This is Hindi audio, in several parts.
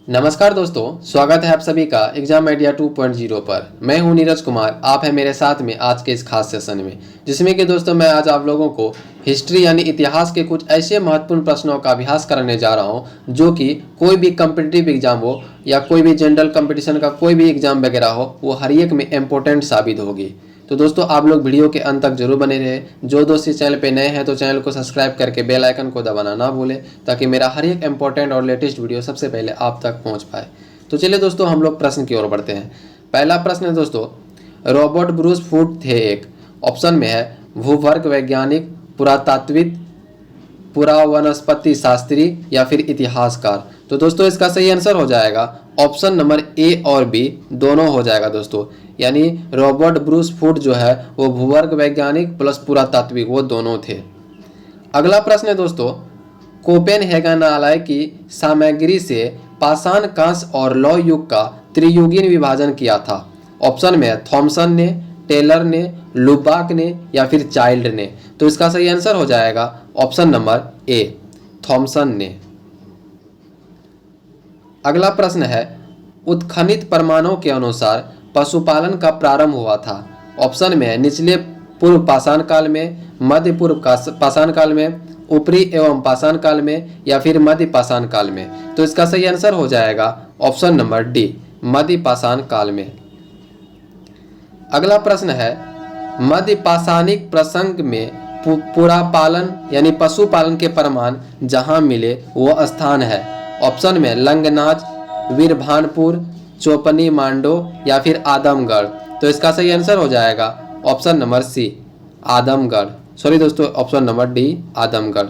नमस्कार दोस्तों, स्वागत है आप सभी का एग्जाम आइडिया 2.0 पर। मैं हूं नीरज कुमार, आप हैं मेरे साथ में आज के इस खास सेशन में, जिसमें कि दोस्तों मैं आज आप लोगों को हिस्ट्री यानी इतिहास के कुछ ऐसे महत्वपूर्ण प्रश्नों का अभ्यास कराने जा रहा हूं जो कि कोई भी कम्पिटिटिव एग्जाम हो या कोई भी जनरल कंपटीशन का कोई भी एग्जाम वगैरह हो, वो हर एक में इम्पोर्टेंट साबित होगी। तो दोस्तों आप लोग वीडियो के अंत तक जरूर बने रहे। जो दोस्त इस चैनल पे नए हैं तो चैनल को सब्सक्राइब करके बेल आइकन को दबाना ना भूलें, ताकि मेरा हर एक इंपॉर्टेंट और लेटेस्ट वीडियो सबसे पहले आप तक पहुंच पाए। तो चलिए दोस्तों हम लोग प्रश्न की ओर बढ़ते हैं। पहला प्रश्न है दोस्तों, रॉबर्ट ब्रूस फूट थे एक। ऑप्शन में है भूवर्ग वैज्ञानिक, पुरातात्विक, पुरा वनस्पति शास्त्री या फिर इतिहासकार। तो दोस्तों इसका सही आंसर हो जाएगा ऑप्शन नंबर ए और बी, दोनों हो जाएगा दोस्तों। यानी रॉबर्ट ब्रूस फूट जो है वो भूवर्ग वैज्ञानिक प्लस पुरातात्विक, वो दोनों थे। अगला प्रश्न है दोस्तों, कोपेनहेगनालय की सामग्री से पाषाण, कांस्य और लौह युग का त्रियुगीन विभाजन किया था। ऑप्शन में है थॉमसन ने, टेलर ने, लुबाक ने या फिर चाइल्ड ने। तो इसका सही आंसर हो जाएगा ऑप्शन नंबर ए, थॉमसन ने। अगला प्रश्न है, उत्खनित प्रमाणों के अनुसार पशुपालन का प्रारंभ हुआ था। ऑप्शन में है निचले पूर्व पाषाण काल में, मध्य पूर्व पाषाण काल में, ऊपरी एवं पाषाण काल में या फिर मध्य पाषाण काल में। तो इसका सही आंसर हो जाएगा ऑप्शन नंबर डी, मध्य पाषाण काल में। अगला प्रश्न है, मध्य पाषाणिक प्रसंग में पुरापालन यानी पशुपालन के प्रमाण जहां मिले वो स्थान है। ऑप्शन में लंगनाच, वीरभानपुर, चोपनी मांडो या फिर आदमगढ़। तो इसका सही आंसर हो जाएगा option number C, Adamgarh. Sorry दोस्तों, ऑप्शन नंबर डी, आदमगढ़।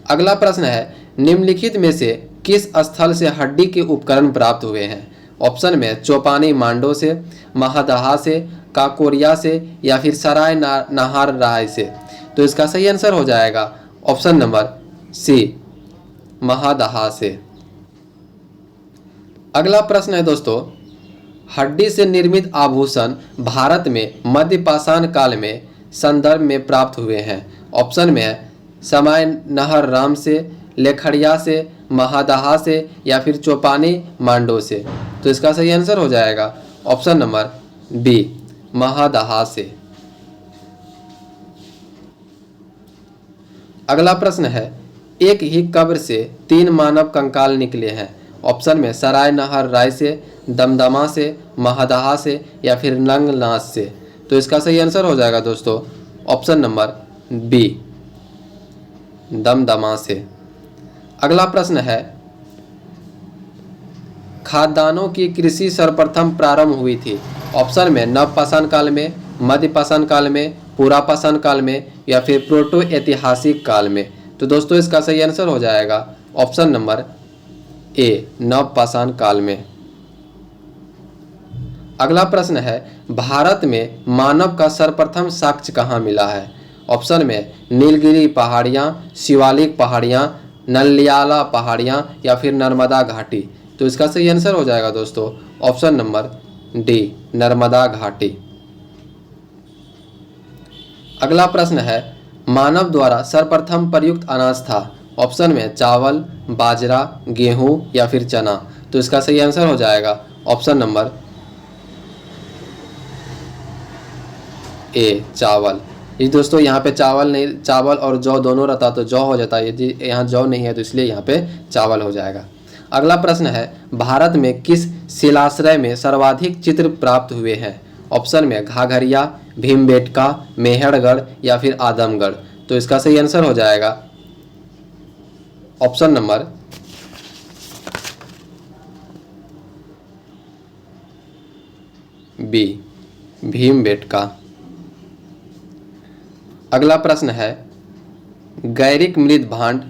अगला प्रश्न है, निम्नलिखित में से किस स्थल से हड्डी के उपकरण प्राप्त हुए हैं। ऑप्शन में चौपानी मांडो से, महादहा से, काकोरिया से या फिर सराय नाहार राय से। तो इसका सही आंसर हो जाएगा ऑप्शन नंबर सी, महादहा से। अगला प्रश्न है दोस्तों, हड्डी से निर्मित आभूषण भारत में मध्य पाषाण काल में संदर्भ में प्राप्त हुए हैं। ऑप्शन में है समय नहर राम से, लेखड़िया से, महादहा से या फिर चौपानी मांडो से। तो इसका सही आंसर हो जाएगा ऑप्शन नंबर बी, महादहा से। अगला प्रश्न है, एक ही कब्र से 3 मानव कंकाल निकले हैं। ऑप्शन में सराय नहर राय से, दमदमा से, महादहा से या फिर नंगनाच से। तो इसका सही आंसर हो जाएगा दोस्तों ऑप्शन नंबर बी, दमदमा से। अगला प्रश्न है, खाद्यान्नों की कृषि सर्वप्रथम प्रारंभ हुई थी। ऑप्शन में नव पाषाण काल में, मध्य पाषाण काल में, पुरा पाषाण काल में या फिर प्रोटो ऐतिहासिक काल में। तो दोस्तों इसका सही आंसर हो जाएगा ऑप्शन नंबर ए, नव पाषाण काल में। अगला प्रश्न है, भारत में मानव का सर्वप्रथम साक्ष्य कहाँ मिला है। ऑप्शन में नीलगिरी पहाड़ियाँ, शिवालिक पहाड़ियाँ, नलियाला पहाड़ियाँ या फिर नर्मदा घाटी। तो इसका सही आंसर हो जाएगा दोस्तों ऑप्शन नंबर डी, नर्मदा घाटी। अगला प्रश्न है, मानव द्वारा सर्वप्रथम प्रयुक्त अनाज था। ऑप्शन में चावल, बाजरा, गेहूं या फिर चना। तो इसका सही आंसर हो जाएगा ऑप्शन नंबर ए, चावल। ये दोस्तों यहाँ पे चावल नहीं, चावल और जौ दोनों रहता तो जौ हो जाता है, यदि यहाँ जौ नहीं है तो इसलिए यहाँ पे चावल हो जाएगा। अगला प्रश्न है, भारत में किस शिलाश्रय में सर्वाधिक चित्र प्राप्त हुए हैं। ऑप्शन में घाघरिया, भीमबेटका, मेहरगढ़ या फिर आदमगढ़। तो इसका सही आंसर हो जाएगा ऑप्शन नंबर बी, भीमबेटका। अगला प्रश्न है, गैरिक मृद भांड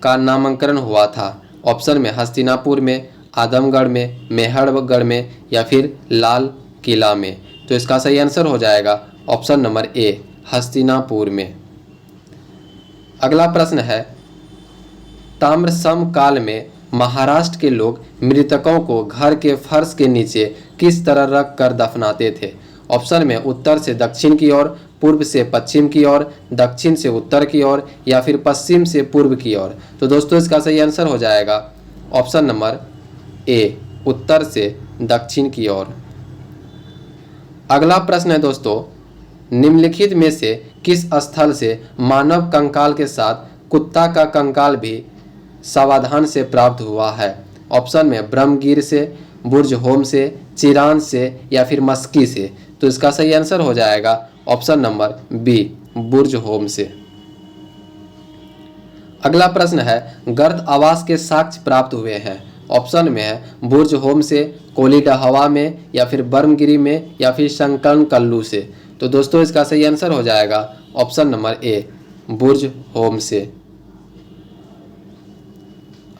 का नामकरण हुआ था। ऑप्शन में हस्तिनापुर में, आदमगढ़ में, मेहरगढ़ में या फिर लाल किला में। तो इसका सही आंसर हो जाएगा ऑप्शन नंबर ए, हस्तिनापुर में। अगला प्रश्न है, ताम्रसम काल में महाराष्ट्र के लोग मृतकों को घर के फर्श के नीचे किस तरह रख कर दफनाते थे। ऑप्शन में उत्तर से दक्षिण की ओर, पूर्व से पश्चिम की ओर, दक्षिण से उत्तर की ओर या फिर पश्चिम से पूर्व की ओर। तो दोस्तों इसका सही आंसर हो जाएगा ऑप्शन नंबर ए उत्तर से दक्षिण की ओर। अगला प्रश्न है दोस्तों, निम्नलिखित में से किस स्थल से मानव कंकाल के साथ कुत्ता का कंकाल भी सावधान से प्राप्त हुआ है? ऑप्शन में ब्रह्मगिर से, बुर्ज होम से, चिरान से या फिर मस्की से। तो इसका सही आंसर हो जाएगा ऑप्शन नंबर बी बुर्ज होम से। अगला प्रश्न है, गर्द आवास के साक्ष्य प्राप्त हुए हैं। ऑप्शन में है बुर्ज होम से, कोलिडहवा में या फिर ब्रह्मगिरी में या फिर शंकरन कल्लू से। तो दोस्तों इसका सही आंसर हो जाएगा option number A Burj home से।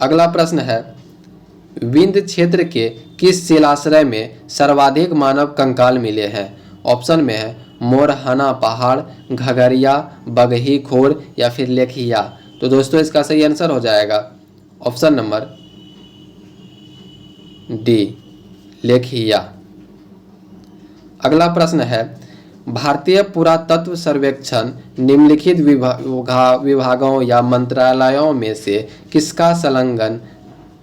अगला प्रश्न है, विंध्य क्षेत्र के किस शिलाश्रय में सर्वाधिक मानव कंकाल मिले हैं? ऑप्शन में है मोरहना पहाड़, घगरिया, बगही खोर या फिर लेखिया। तो दोस्तों इसका सही आंसर हो जाएगा ऑप्शन नंबर डी लेखिया। अगला प्रश्न है, भारतीय पुरातत्व सर्वेक्षण निम्नलिखित विभागों या मंत्रालयों में से किसका संलग्न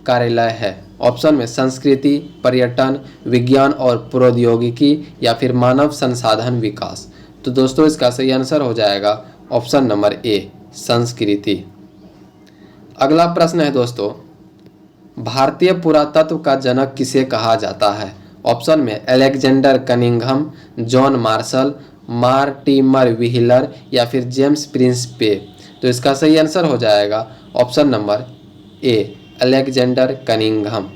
कार्यालय है? ऑप्शन में संस्कृति, पर्यटन, विज्ञान और प्रौद्योगिकी या फिर मानव संसाधन विकास। तो दोस्तों इसका सही आंसर हो जाएगा ऑप्शन नंबर ए संस्कृति। अगला प्रश्न है दोस्तों, भारतीय पुरातत्व का जनक किसे कहा जाता है? ऑप्शन में Alexander Cunningham, John Marshall, Mortimer wheeler या फिर जेम्स प्रिंस पे। तो इसका सही आंसर हो जाएगा option number A Alexander Cunningham.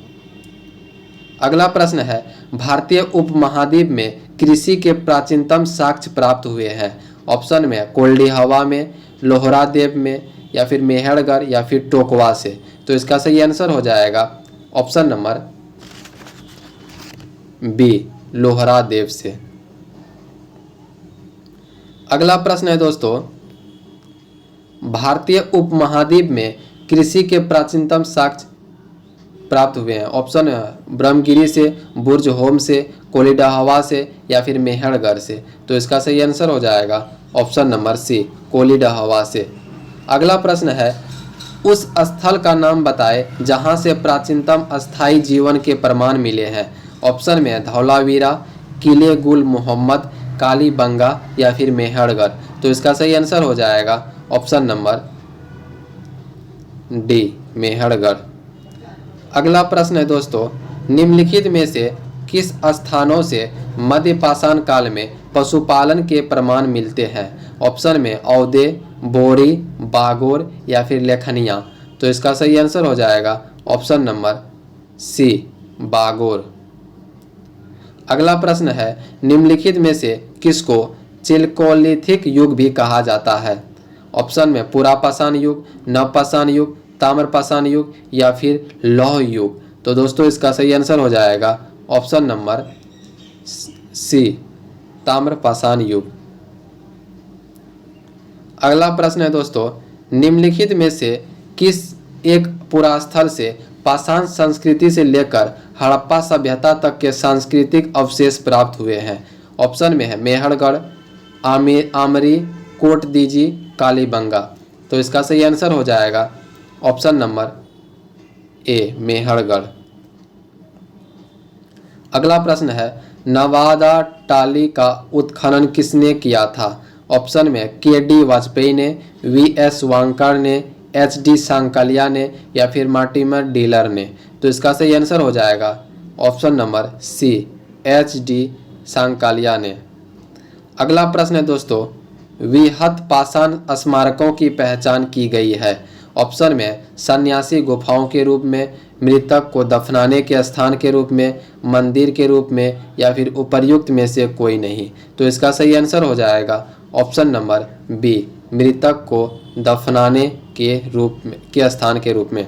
अगला प्रश्न है, भारतीय उपमहाद्वीप में कृषि के प्राचीनतम साक्ष्य प्राप्त हुए हैं। ऑप्शन में कोल्डिहवा में, लोहरादेव में या फिर मेहरगढ़ या फिर टोकवा से। तो इसका सही आंसर हो जाएगा ऑप्शन नंबर बी लोहरादेव से। अगला प्रश्न है दोस्तों, भारतीय उपमहाद्वीप में कृषि के प्राचीनतम साक्ष्य प्राप्त हुए हैं। ऑप्शन है ब्रह्मगिरी से, बुर्ज होम से, कोलिडहवा से या फिर मेहरगढ़ से। तो इसका सही आंसर हो जाएगा ऑप्शन नंबर सी कोलिडहवा से। अगला प्रश्न है, उस स्थल का नाम बताएं जहां से प्राचीनतम अस्थायी जीवन के प्रमाण मिले हैं। ऑप्शन में धौलावीरा, किले गुल मोहम्मद, कालीबंगा या फिर मेहरगढ़। तो इसका सही आंसर हो जाएगा ऑप्शन नंबर डी मेहरगढ़। अगला प्रश्न है दोस्तों, निम्नलिखित में से किस स्थानों से मध्य पाषाण काल में पशुपालन के प्रमाण मिलते हैं? ऑप्शन में औदे, बोरी, बागोर या फिर लेखनिया। तो इसका सही आंसर हो जाएगा ऑप्शन नंबर सी बागोर। अगला प्रश्न है, निम्नलिखित में से किसको चिलकोलिथिक युग भी कहा जाता है? ऑप्शन में पुरापाषाण युग, नवपाषाण युग, ताम्रपाषाण युग या फिर लौह युग। तो दोस्तों इसका सही आंसर हो जाएगा ऑप्शन नंबर सी ताम्रपाषाण युग। अगला प्रश्न है दोस्तों, निम्नलिखित में से किस एक पुरास्थल से पाषाण संस्कृति से लेकर हड़प्पा सभ्यता तक के सांस्कृतिक अवशेष प्राप्त हुए हैं? ऑप्शन में है मेहरगढ़, आमरी, कोटदीजी, कालीबंगा। तो इसका सही आंसर हो जाएगा ऑप्शन नंबर ए मेहरगढ़। अगला प्रश्न है, नवादा टाली का उत्खनन किसने किया था? ऑप्शन में के.डी. वाजपेयी ने, वी.एस. वांकर ने, एच.डी. सांकलिया ने या फिर मार्टिमर डीलर ने। तो इसका सही आंसर हो जाएगा option number C H D. Sankalia ने। अगला प्रश्न है दोस्तों, विहत पाषाण स्मारकों की पहचान की गई है। ऑप्शन में सन्यासी गुफाओं के रूप में, मृतक को दफनाने के स्थान के रूप में, मंदिर के रूप में या फिर उपर्युक्त में से कोई नहीं। तो इसका सही आंसर हो जाएगा ऑप्शन नंबर बी मृतक को दफनाने के रूप में के स्थान के रूप में।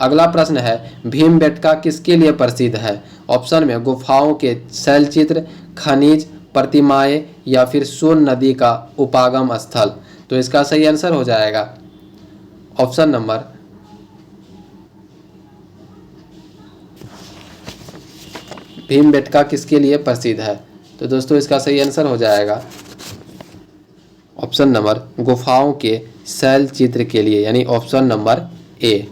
अगला प्रश्न है, भीमबेटका किसके लिए प्रसिद्ध है? ऑप्शन में गुफाओं के शैलचित्र, खनिज, प्रतिमाएं या फिर सोन नदी का उपागम स्थल। तो इसका सही आंसर हो जाएगा ऑप्शन नंबर भीमबेटका किसके लिए प्रसिद्ध है? तो दोस्तों इसका सही आंसर हो जाएगा ऑप्शन नंबर गुफाओं के शैल चित्र के लिए, यानी ऑप्शन नंबर ए।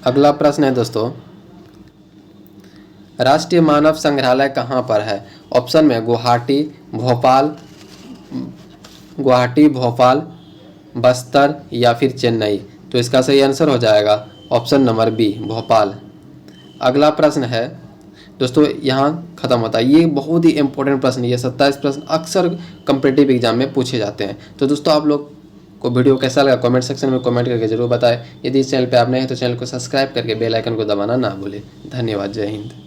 अगला प्रश्न है दोस्तों, राष्ट्रीय मानव संग्रहालय कहाँ पर है? ऑप्शन में गुवाहाटी, भोपाल, बस्तर या फिर चेन्नई। तो इसका सही आंसर हो जाएगा ऑप्शन नंबर बी, भोपाल। अगला प्रश्न है दोस्तों, यहाँ खत्म होता है। ये बहुत ही इंपॉर्टेंट प्रश्न, ये 27 प्रश्न अक्सर कम्पिटिटिव एग्जाम में पूछे जाते हैं। तो दोस्तों आप लोग को वीडियो कैसा लगा कमेंट सेक्शन में कमेंट करके जरूर बताएं। यदि इस चैनल पे आप नए हैं तो चैनल को सब्सक्राइब करके बेल आइकन को दबाना ना भूलें। धन्यवाद। जय हिंद।